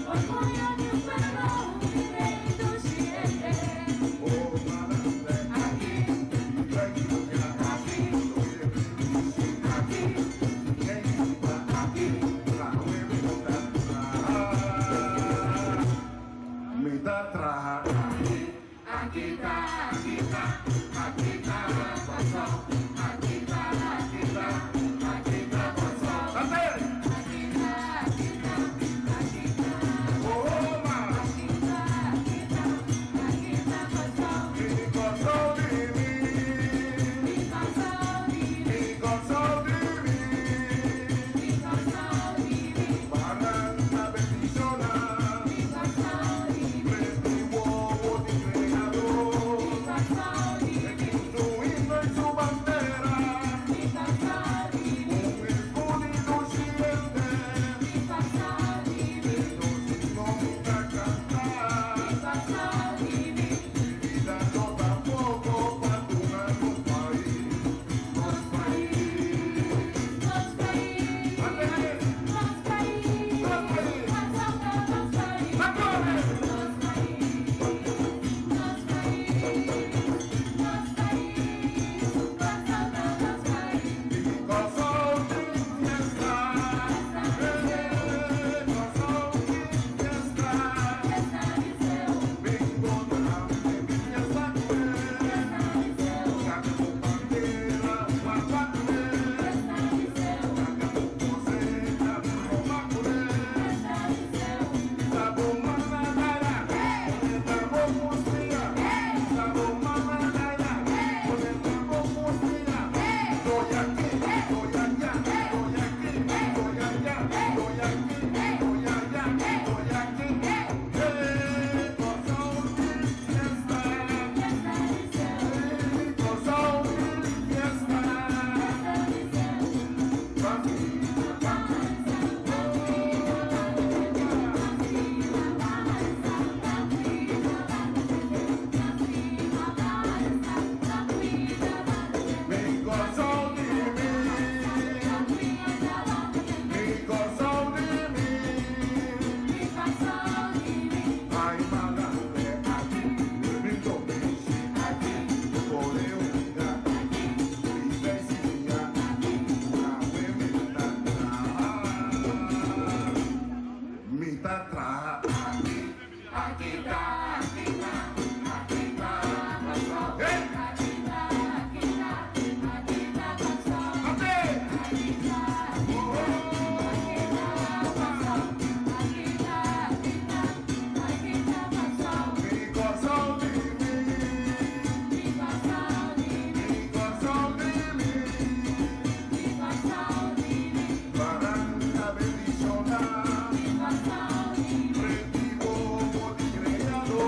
Orgullo de un pueblo, mi rey, tu siempre. está atrás. Aquí está, aquí está, aquí está, pasó. ¡Eh! Aquí está, aquí está, aquí está, pasó. ¡Ande! Aquí está, aquí está, pasó. Aquí está, aquí está, aquí está, pasó. Mi corazón de mí, Mi corazón vive, mi corazón de mí, mi corazón vive, para la bendición. mi corazón vive. Prendí como tigreado.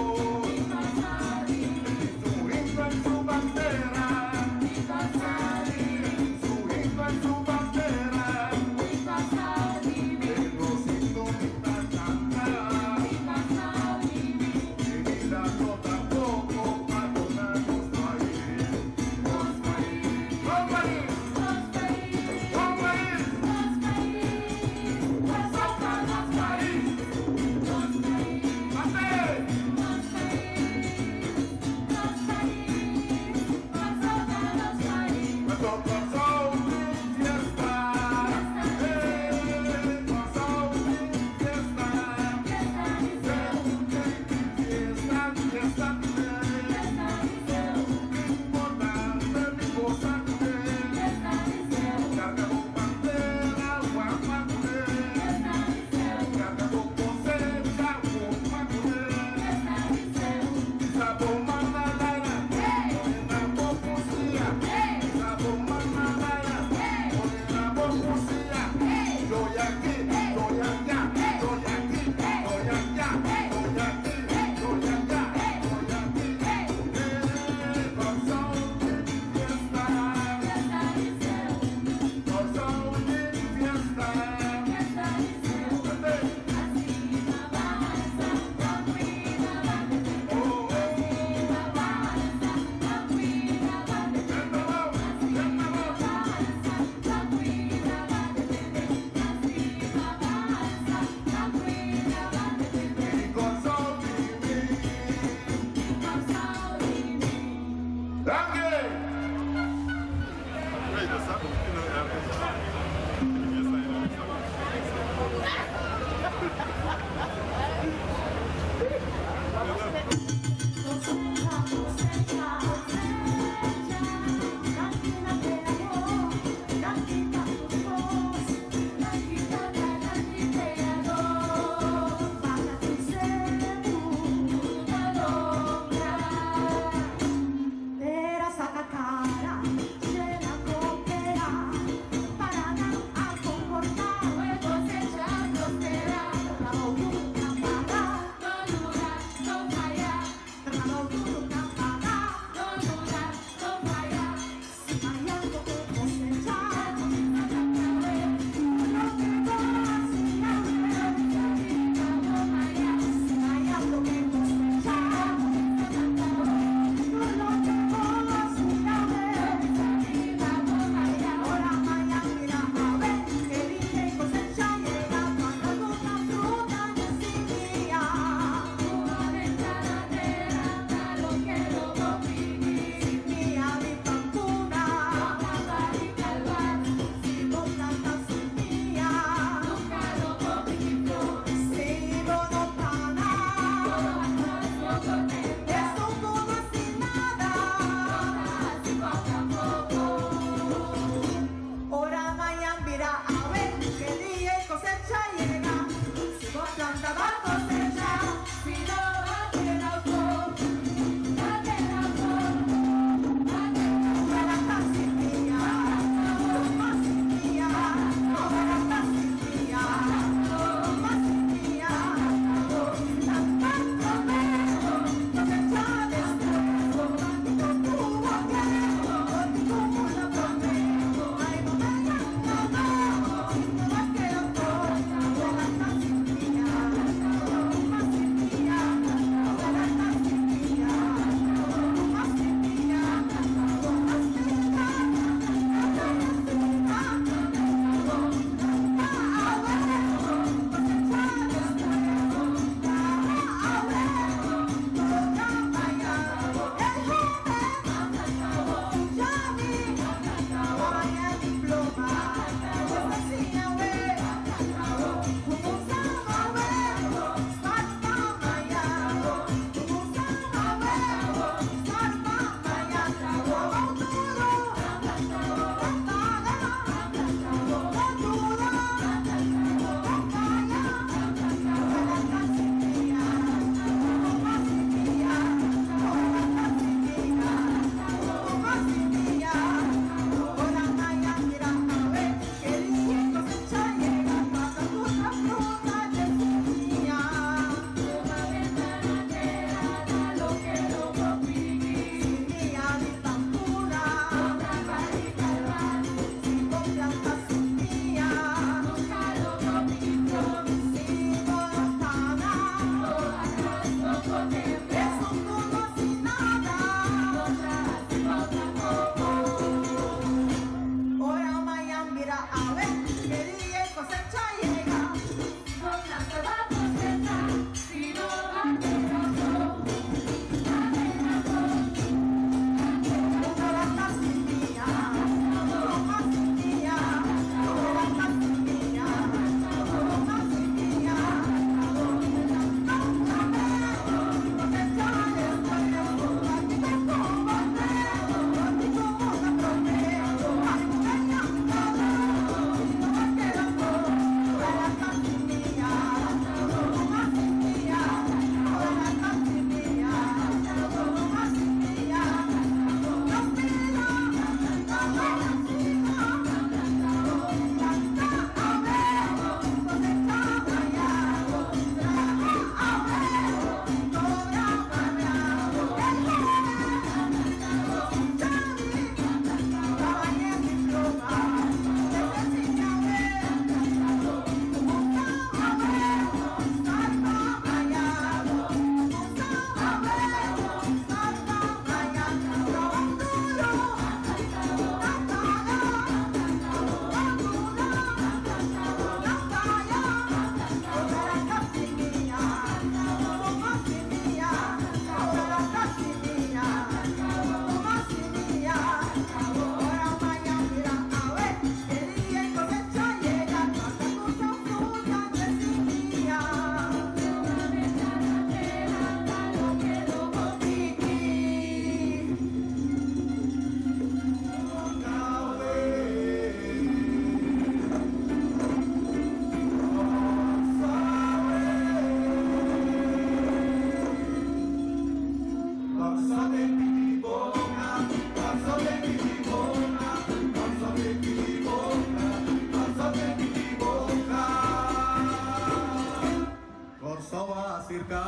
Corso va cerca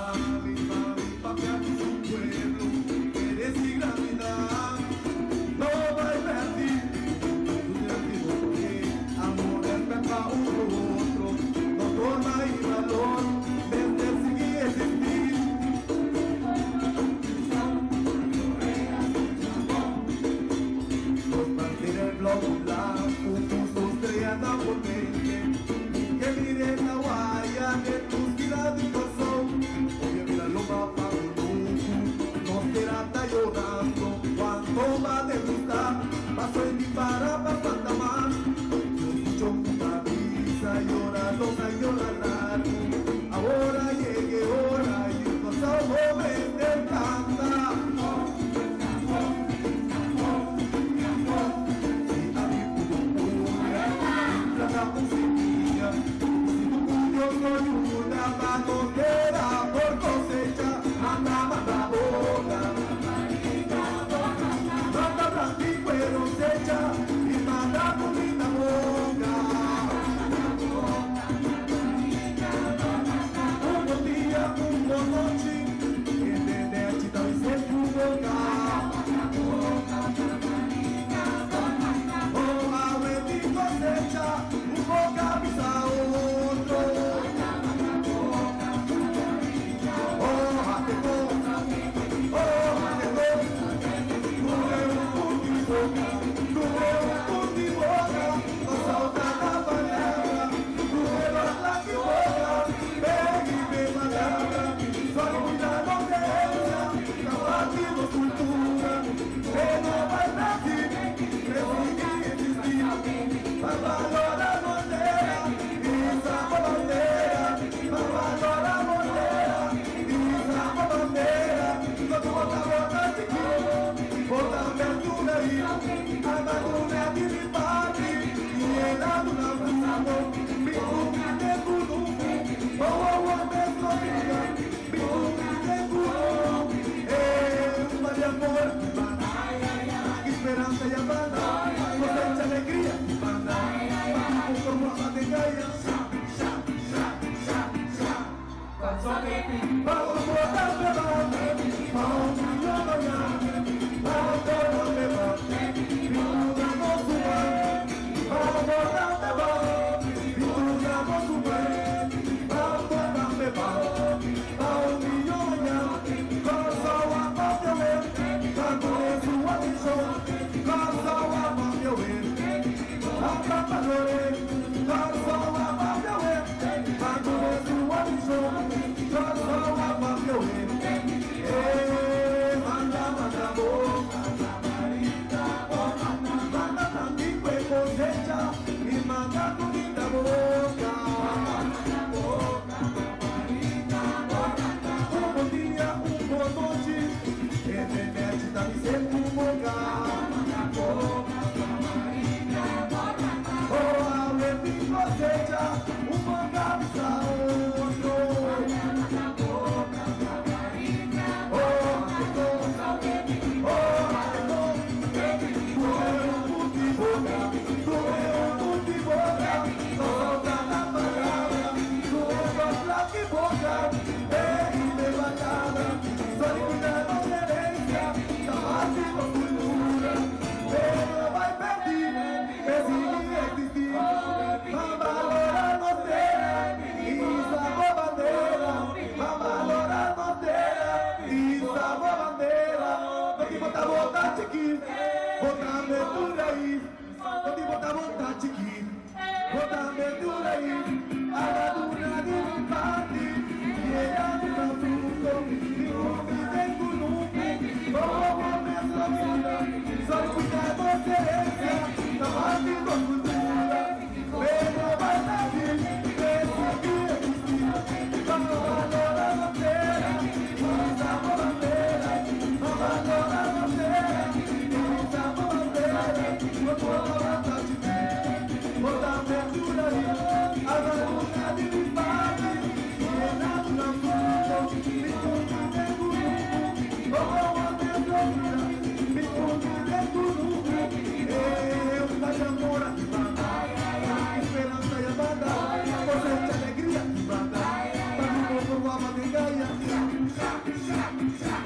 mi papá su pueblo, eres mi gravedad, no va a invertir, tú te digo porque amor es para otro, no forma y valor, vender sin existir. Los mantiene el globo blanco, justo estrellada por mente, que mire la guaya de tus vidas y corazón. Oye, mira lo más bajo, no será está llorando, cuánto va de gustar, paso en mi para pasar más. Yo escucho una brisa, llora largo, ahora llegue hora y el pasado me encanta. Yo soy una manotera por cosecha, manda boca, manda blanco y cosecha y manda bonita boca. Un día, una noche, que te necesita y se tu boca. Oh, abre mi cosecha, un boca pisa otro. Esperanza y abanda, cosecha alegría, banda, como la de Gaia. Vamos a botar de banda, vamos a bañar, vamos a botar de banda, pinturamos su bar, vamos a botar de banda, pinturamos su bar, vamos a botar de banda, vamos a bañar, cosa a papel, vamos a su atención. Carso a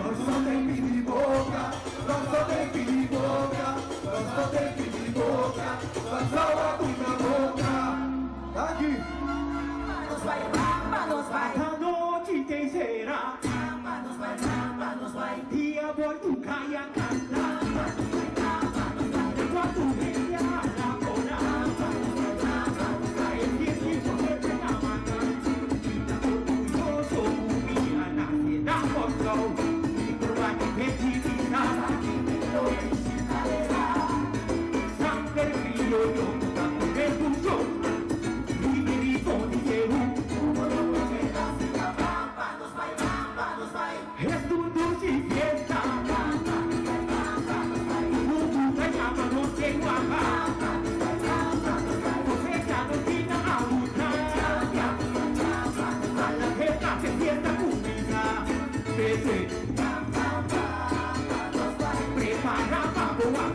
Nós só tem piriboca, nós só tem piriboca, nós só tem piriboca, nós só abre na boca. Aqui. Nos vai, rapa, nos vai. A noite tem será. Rapa, nos vai. Dia boi tu caia canta. Rapa, nos vai. Enquanto vem a rapona. Esse que você tem a mata. Orgulhoso, minha nasce da foto. E por lá que vem de pisar. Sangue crioulo, tá comendo jogo. Vive bom de Peru. Estudo de fiesta. Mundo vai chamar no seu amar. Você já não tinha a luta. Para restar que fiesta comida. Bebê. Prepara pra boa.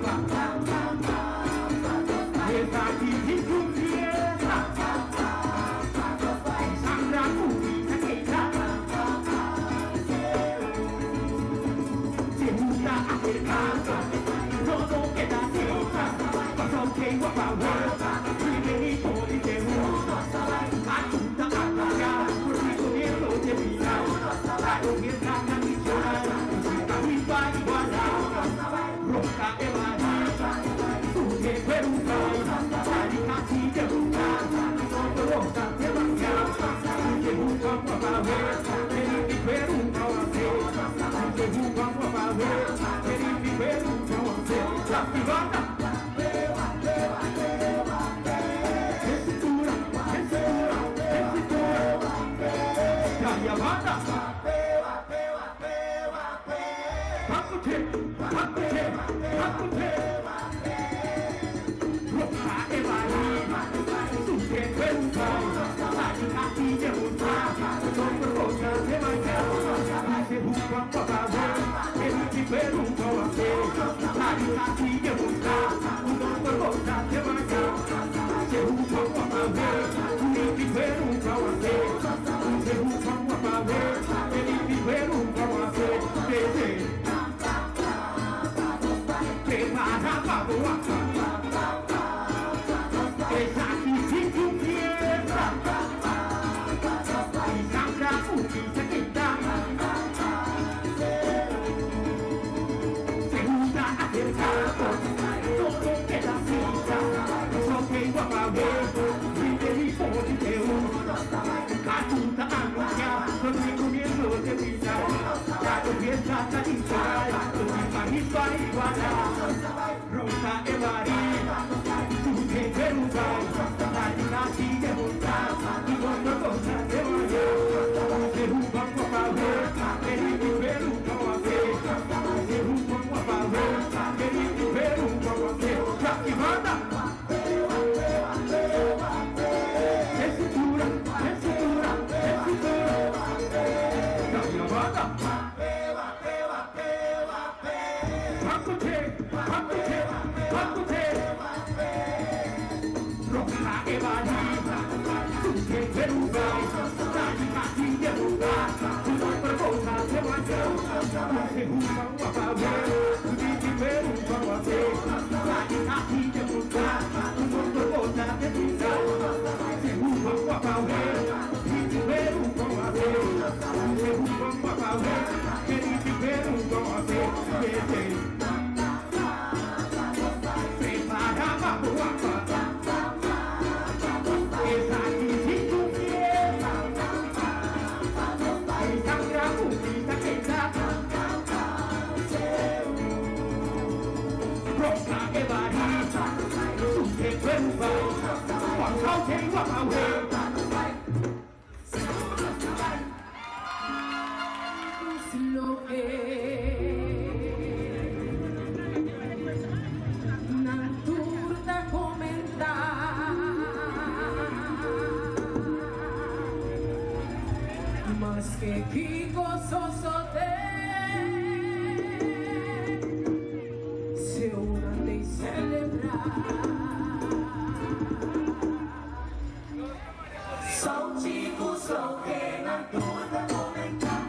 Resgate de confiança. Sangra comida queimada. Segunda apertada, todo pedacinho, passou quem o pavor, ninguém pode ter ajuda a pagar, por isso mesmo terminar, vai ouvir casa de chorar, e vai igualar, ronca é maria, suge pelo vai, sai de casinha lutar, ronca é maria, suge o campo a valer, ele me pergunta a você, suge o campo a valer, ele me pergunta a você, já se volta. Prepara pra boa. Mas que gostoso se eu andei celebrar. Só digo só que na toda comentar.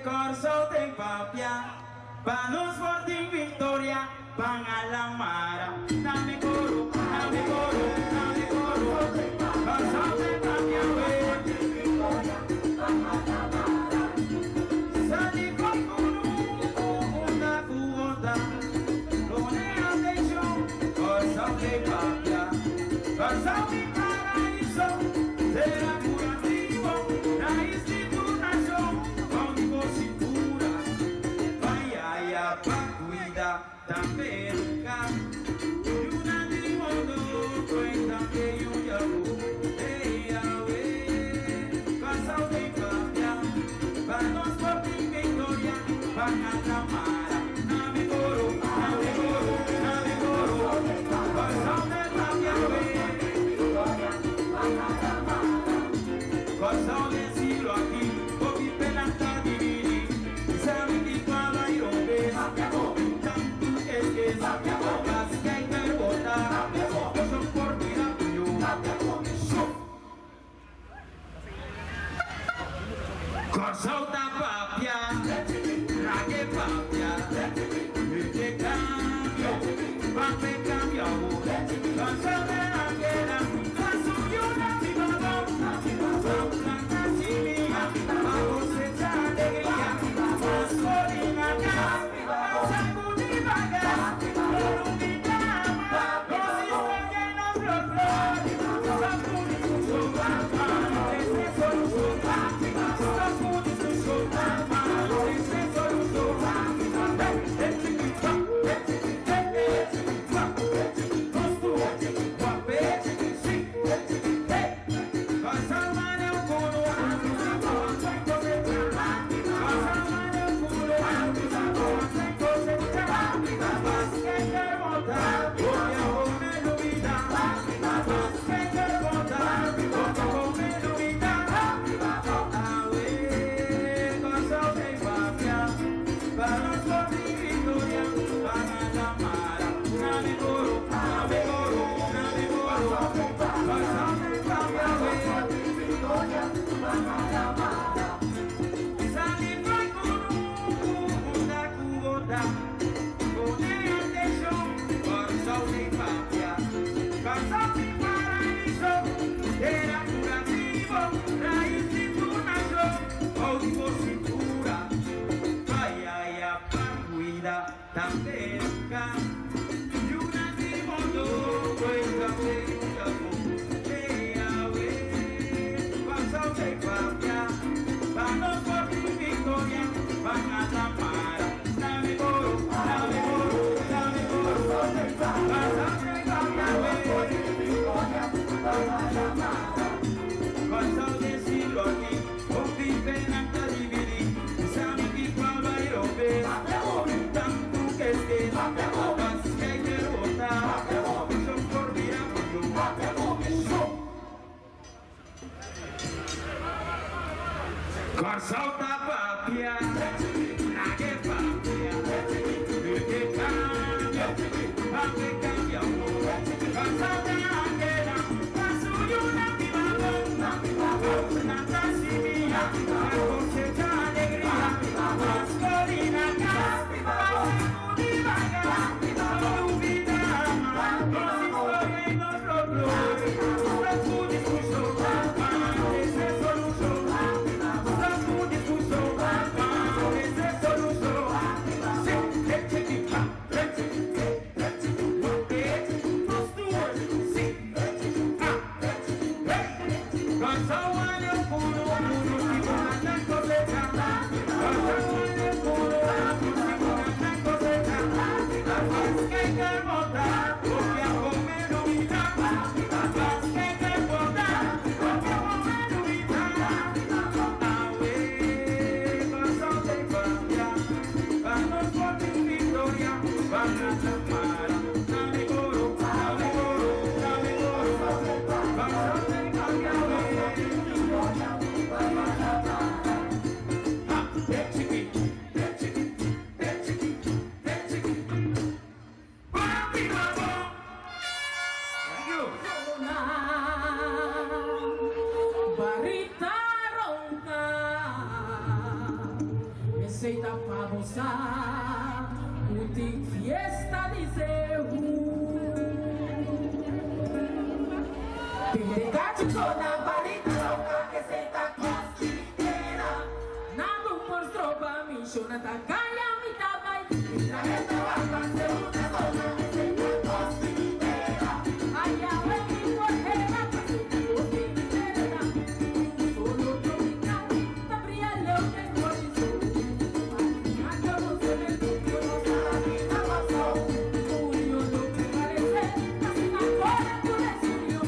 Corso tem papia, panos forte victoria, van a la mara. Dame coro, dame coro, dame coro. Corso tem papia, sali con una cuota, non è attention. Corso tem papia, corso tem paraíso, será curativo, la institución. Tamperca, una di mondo, questa che io amo, e ave, cosa dei papia, vanno sporti in vittoria, vanno a mara, nave coro, nave coro, nave coro, cosa dei papia, cosa del siglo aquí, pochi pelanta divini, sabe di qua vai rompe, Corsolta papia, raghe papia, che cambio, pape cambio, corsolta anghera, la sugliona ti vado, la casimia, ma cos'è allegria, la scolina caspita, sangue di vaga, l'umidità, così spoglia i nostri flori, sapuni su sopra, se soluzione. Tamperca, y una di mondo, questa che io amo, e ave, cosa dei papia, vanno forti in vittoria, vanno a la mara, nave coro, nave coro, nave coro, cosa dei papia, cosa del siglo aquí, con fin penanta dividi, sami di qua vai rompe, Corsolta papia, raghe papia, che cambio, pape cambio, corsolta anghera, la sugliona ti vado, una tassimia, la cos'è allegria, la scolina caspita, di vaga, l'umidità, così storia in nostro flore, la fu discussione, ma se soluzione, la fu discussione, ma se receita pra gozar, putin fiesta dice Pimecate toda barita, receita costeira. Nada um monstro pra mim, chona da gaia, me dá vai. Na reta vai fazer uma zona, receita costeira. Ai, a lei morrerá, fazer o costeira. Solo tropical, Gabriel, eu tenho horizonte. A que eu não sei nem tudo, eu não sei a vida passou. O iolo que parecer, assim na cor do desenho.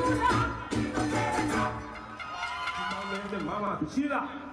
chula, no quiere chop. Mama, chila.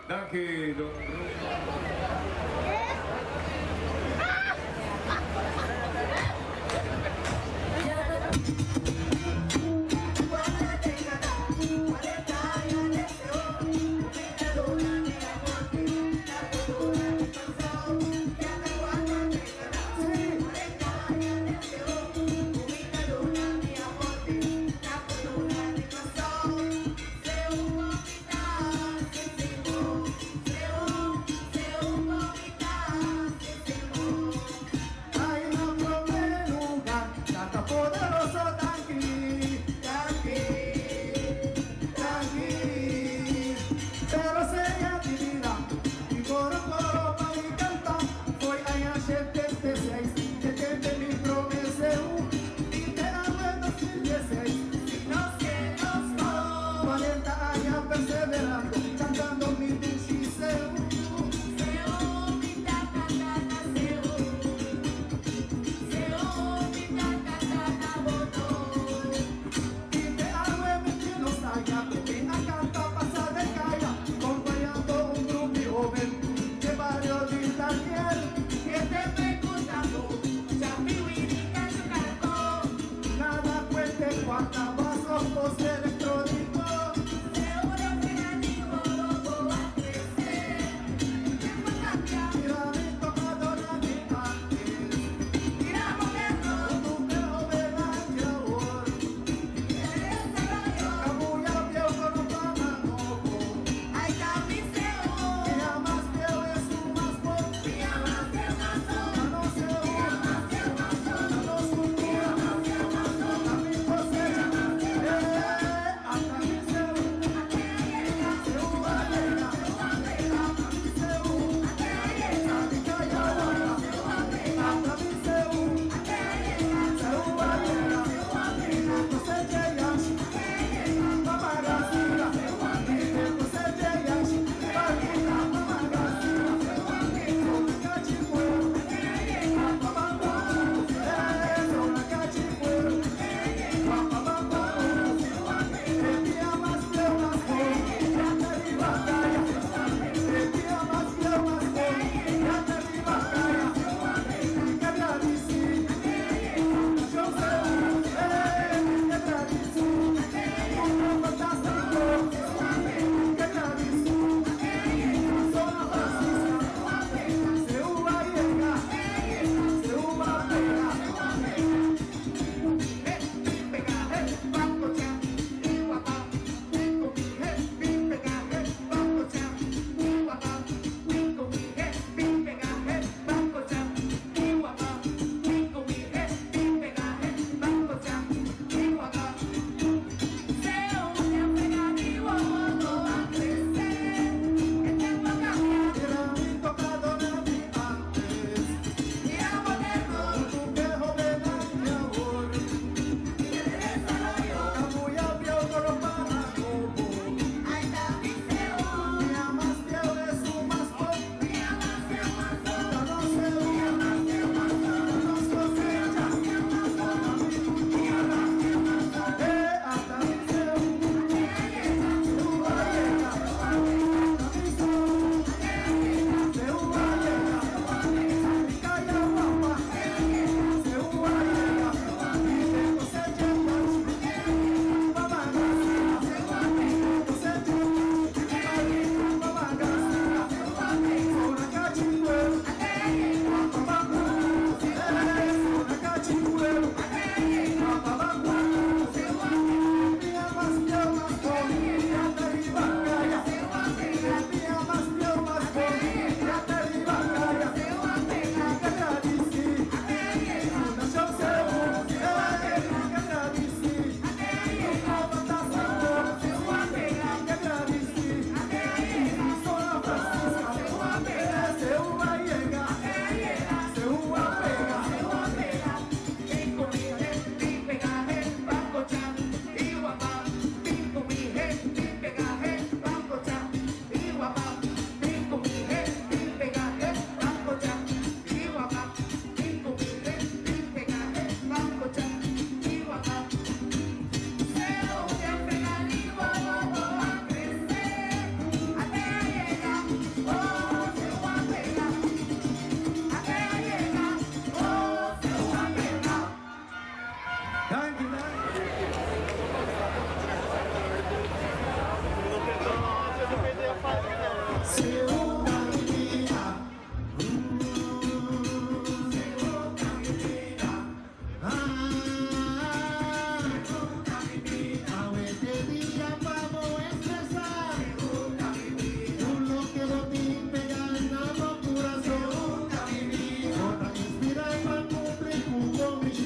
Danke, Don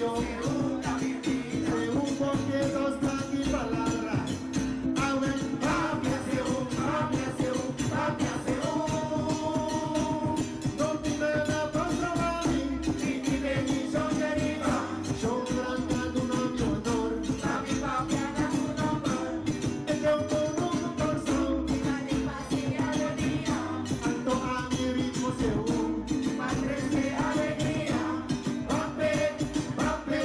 yo. Según porque dos aquí palabras. Amen, papia seu, papia seu, papia seu. Don't be mad at us, Romani. Titi Beni, Shongerina. Shongranga, tu no mi honor. Papi, papia, da tu nombre. El yo con un corazón. Dale paz y alegría. Alto a mi ritmo seu. Padres de alegría. Pape, pape,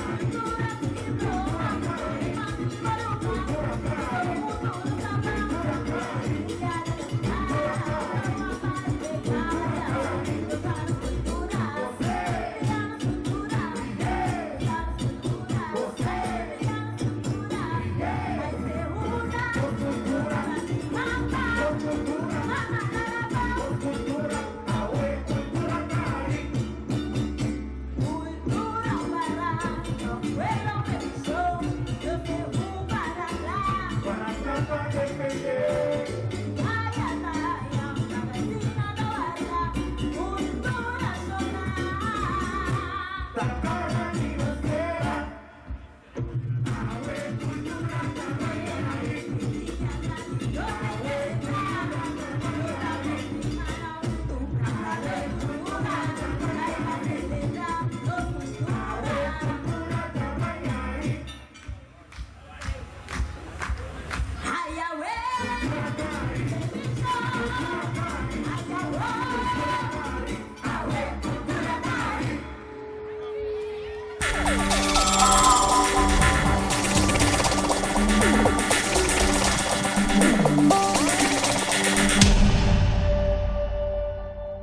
Todo